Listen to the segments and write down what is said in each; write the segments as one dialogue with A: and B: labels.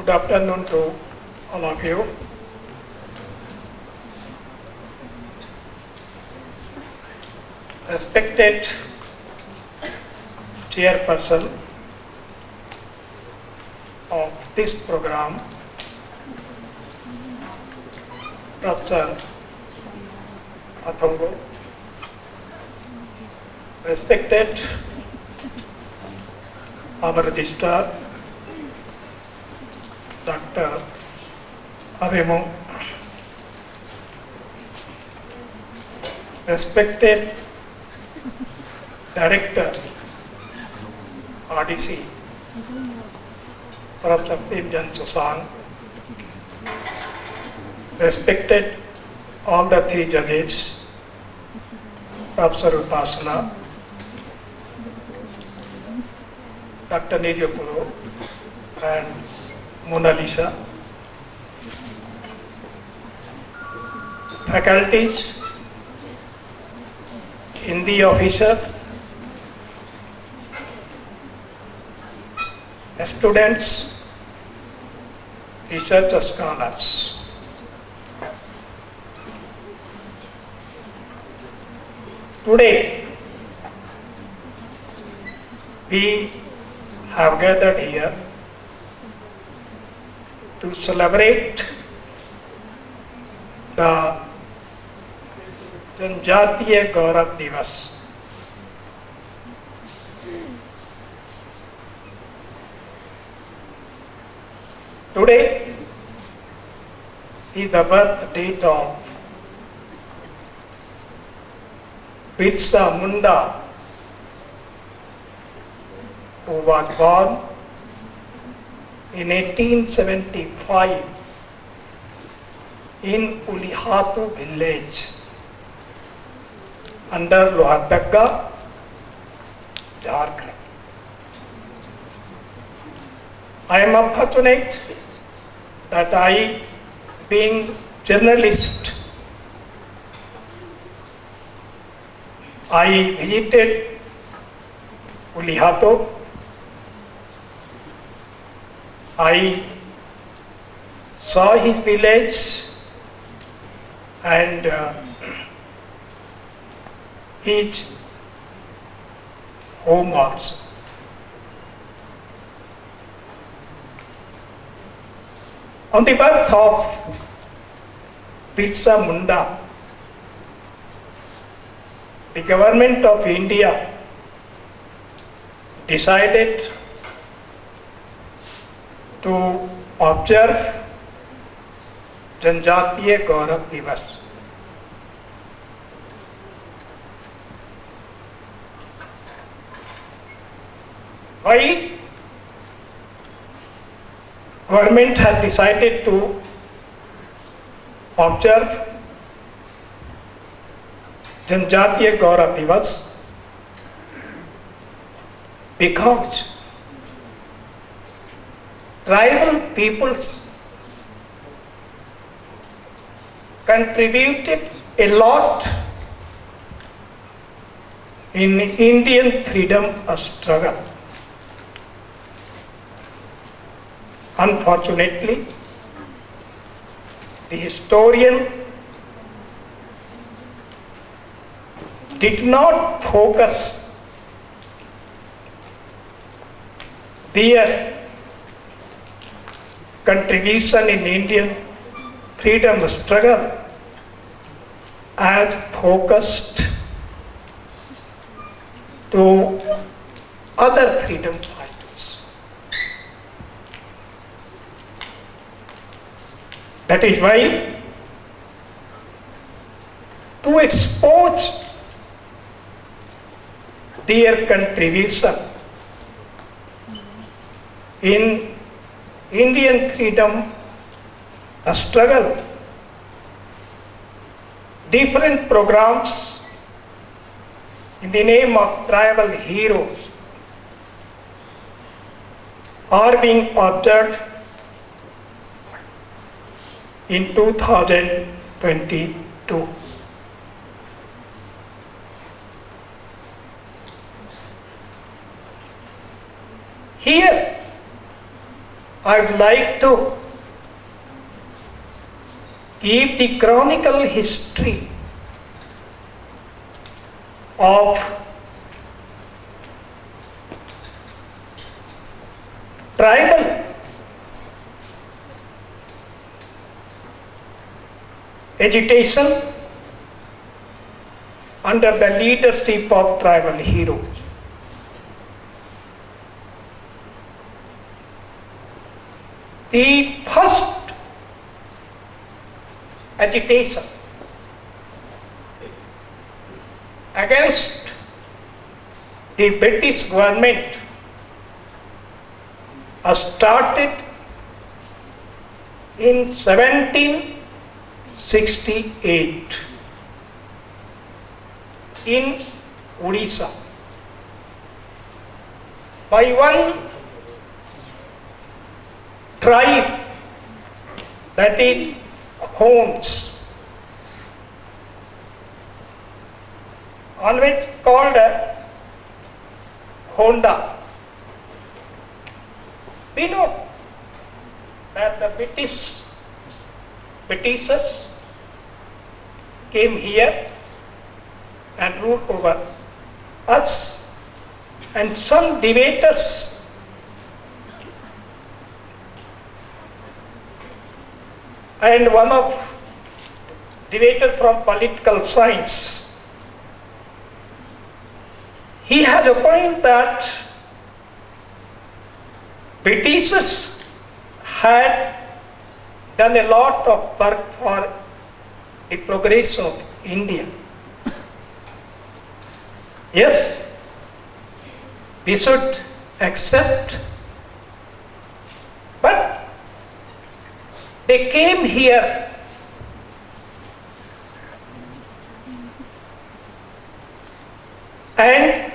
A: Good afternoon to all of you. Respected Chairperson of this program, Professor Athungo, respected our Registrar, Dr. Avemo, respected Director, RDC, Prof. Susan, respected all the three judges, Professor Upasana, Dr. Nijapuru, and Mona Lisa, faculties, Hindi officer, students, research scholars. Today, we have gathered here to celebrate the Janajatiya Gaurav Divas. Today is the birth date of Birsa Munda, who was born in 1875 in Ulihatu village under Lohardaga, Jharkhand. I am fortunate that I, being journalist, I visited Ulihatu. I saw his village and his home also. On the birth of Birsa Munda, the government of India decided to observe Janajatiya Gaurav Divas. Why government has decided to observe Janajatiya Gaurav Divas? Because tribal peoples contributed a lot in Indian freedom struggle. Unfortunately, the historian did not focus their contribution in Indian freedom struggle as focused to other freedom fighters. That is why, to expose their contribution in Indian freedom struggle, different programs in the name of tribal heroes are being observed in 2022. Here, I would like to give the chronicle history of tribal agitation under the leadership of tribal heroes. The first agitation against the British government started in 1768 in Odisha by one tribe, that is Hqrs, always called Honda. We know that the Britishers came here and ruled over us, and some debaters and one of debater from political science, he has a point that Britishers had done a lot of work for the progress of India. Yes, we should accept, but they came here and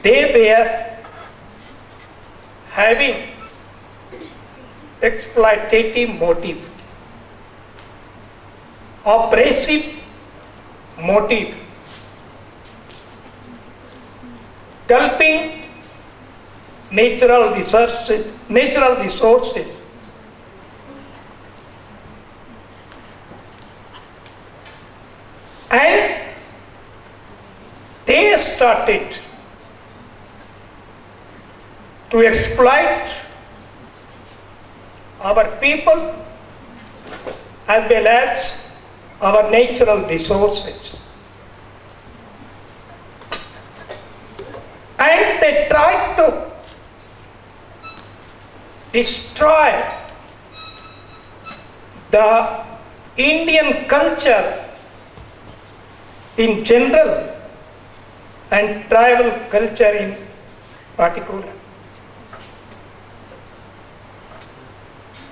A: they were having exploitative motive, oppressive motive, gulping natural resources, and they started to exploit our people as well as our natural resources. And they tried to destroy the Indian culture in general and tribal culture in particular.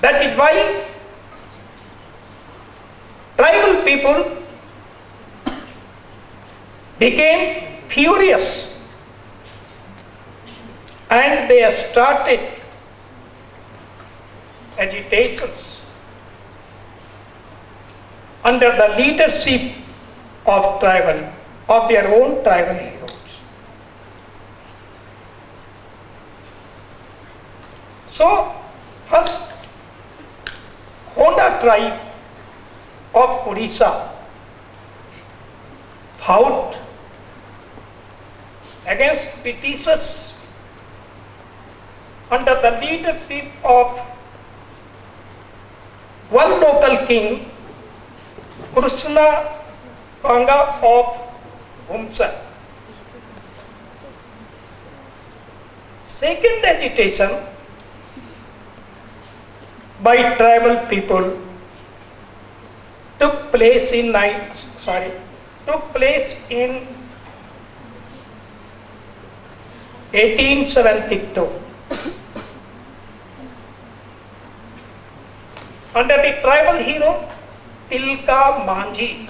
A: That is why tribal people became furious and they started agitations under the leadership of their own tribal heroes. So, first Honda tribe of Odisha fought against Britishers under the leadership of one local king, Krishna of Birsa. Second agitation by tribal people took place in 1872 under the tribal hero Tilka Manjhi.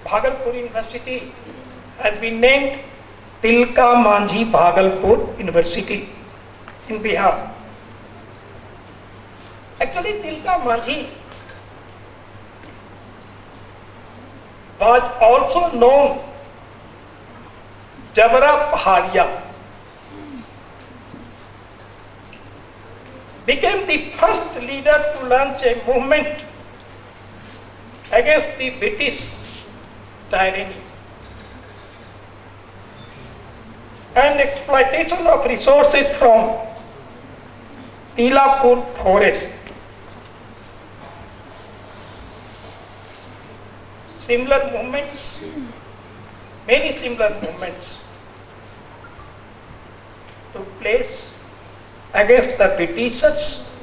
A: Bhagalpur University has been named Tilka Manjhi Bhagalpur University in Bihar. Actually, Tilka Manjhi was also known Jabra Pahadia. became the first leader to launch a movement against the British tyranny and exploitation of resources from Tilapur forest. Similar movements, many similar movements took place against the Britishers,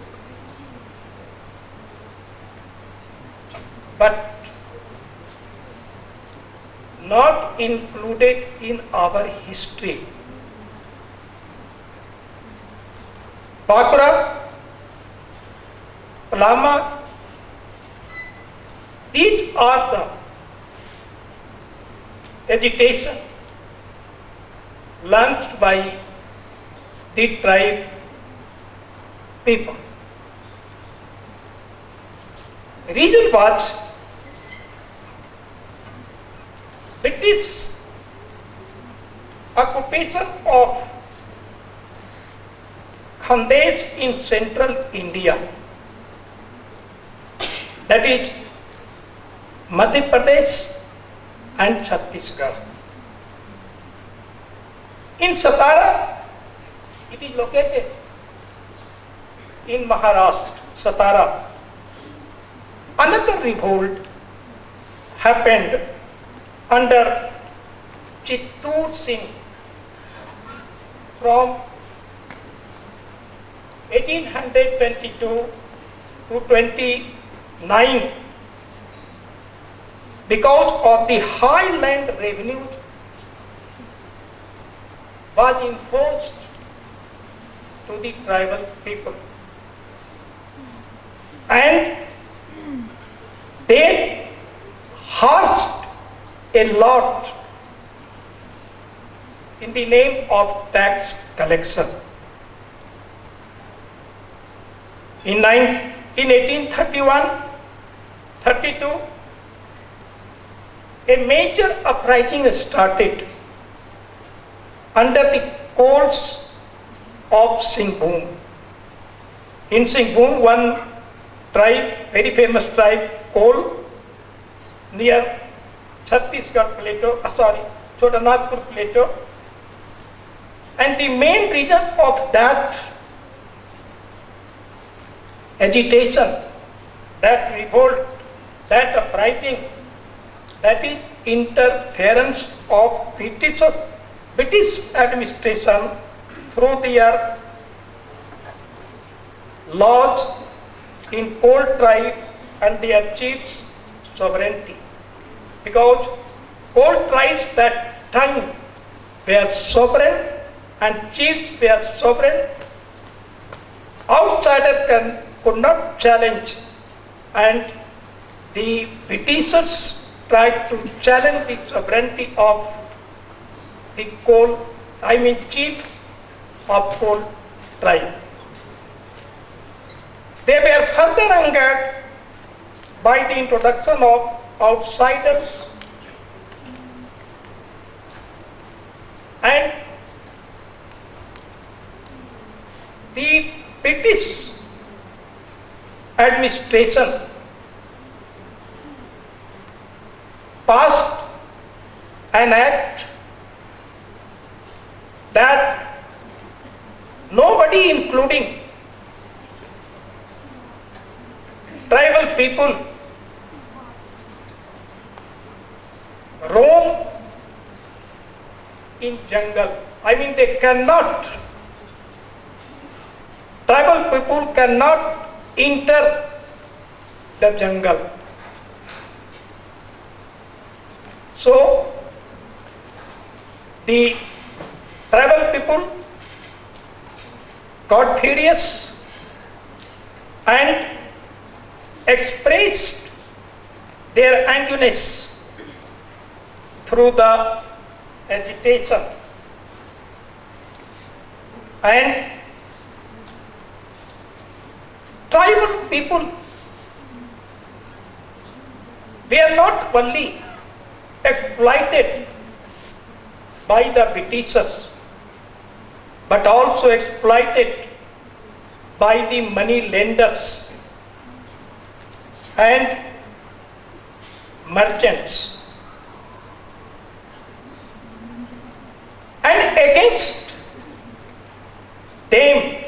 A: but not included in our history. Bhagwan, Lama, these are the agitation launched by the tribe people. Reason was British occupation of Khandesh in central India, that is Madhya Pradesh and Chhattisgarh. In Satara, it is located in Maharashtra, Satara. Another revolt happened under Chittur Singh from 1822 to 29 because of the high land revenue was enforced to the tribal people, and they harshed a lot in the name of tax collection. In 1831-32, a major uprising started under the course of Singhbhum. In Singhbhum, one tribe, very famous tribe, Kol, near Chhattisgarh plateau, Chotanagpur plateau, and the main reason of that agitation, that revolt, that uprising, that is interference of British administration through their laws in Kol tribe and their chiefs' sovereignty. Because Kol tribes that time were sovereign and chiefs were sovereign, outsider could not challenge, and the Britishers tried to challenge the sovereignty of the chief of Kol tribe. They were further angered by the introduction of outsiders, and the British administration passed an act that nobody, including tribal people, roam in jungle. They cannot, tribal people cannot enter the jungle. So the tribal people got furious and expressed their angerness through the agitation, and tribal people were not only exploited by the Britishers, but also exploited by the money lenders and merchants, and against them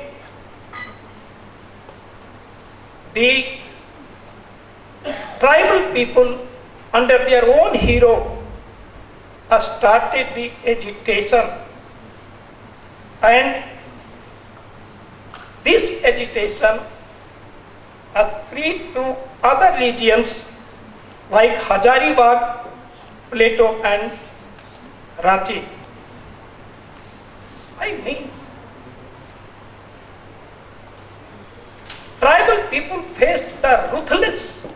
A: the tribal people under their own hero started the agitation, and this agitation has spread to other regions like Hazaribagh, Plateau and Ranchi. I mean, tribal people faced the ruthless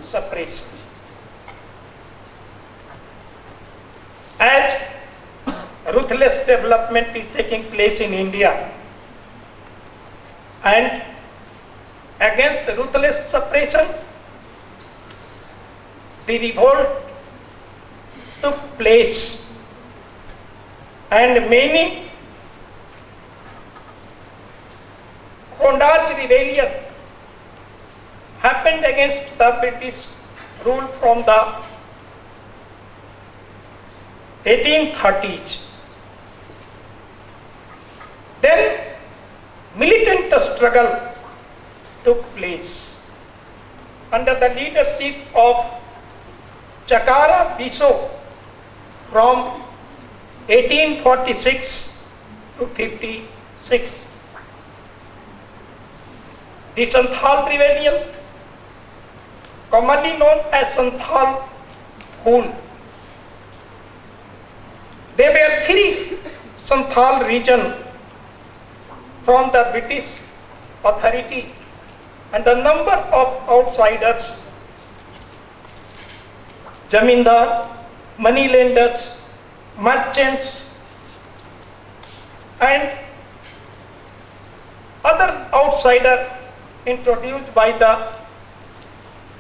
A: suppression. As ruthless development is taking place in India, and against ruthless suppression, the revolt took place, and many Kondaj rebellion happened against the British rule from the 1830s. Then militant struggle took place under the leadership of Chakara Biso from 1846 to 56. The Santhal rebellion, commonly known as Santhal Hul. They were free Santhal region from the British authority, and the number of outsiders, zamindar, money lenders, merchants and other outsiders introduced by the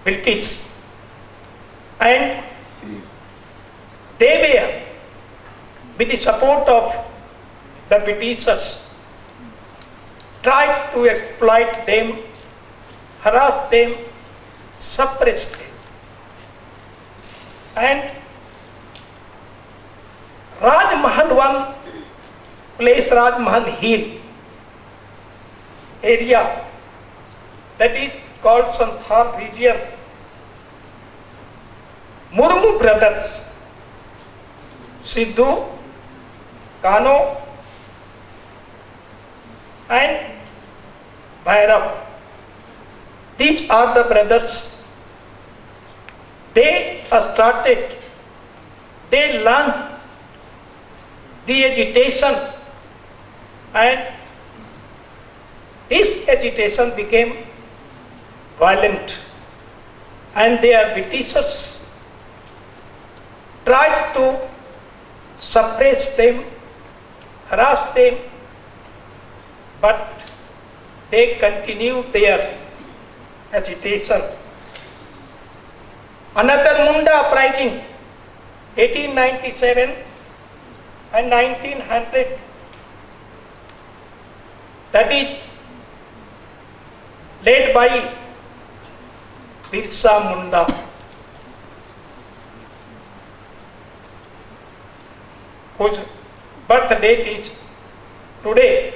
A: British, and they were, with the support of the Britishers, tried to exploit them, harass them, suppress them. And Raj Mahal, one place, Raj Mahal Hill area, that is called Santhal region, Murmu brothers, Sidhu, Kano and Bhairav, these are the brothers. They started, they learned the agitation, and this agitation became violent, and their Britishers tried to suppress them, harass them, but they continued their agitation. Another Munda uprising, 1897 and 1900, that is led by Birsa Munda. Whose birth date is today,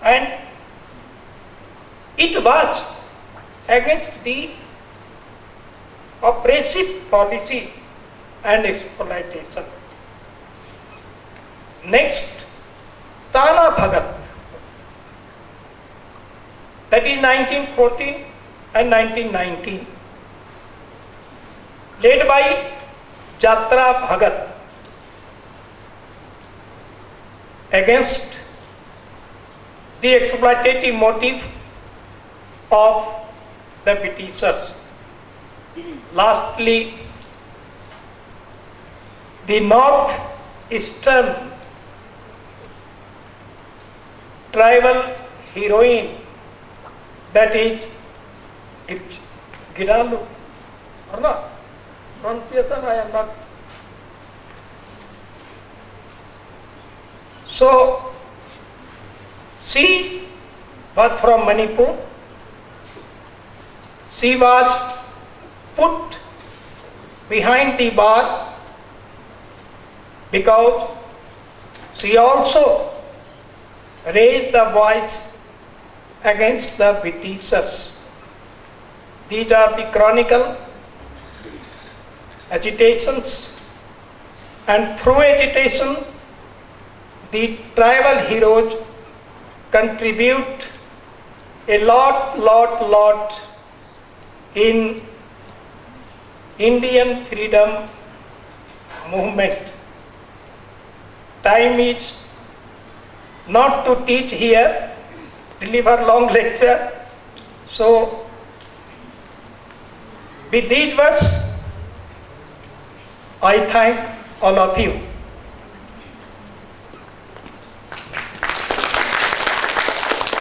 A: and it was against the oppressive policy and exploitation. Next, Tana Bhagat, that is 1914 and 1919, led by Jatra Bhagat, against the exploitative motive of the Britishers. Lastly, the northeastern tribal heroine, that is Giralu, or not? Pronunciation I am not. So, she was from Manipur. She was put behind the bar because she also raised the voice against the Britishers. These are the chronicle agitations, and through agitation the tribal heroes contribute a lot in Indian freedom movement. Time is not to teach here, deliver long lecture. So with these words, I thank all of you.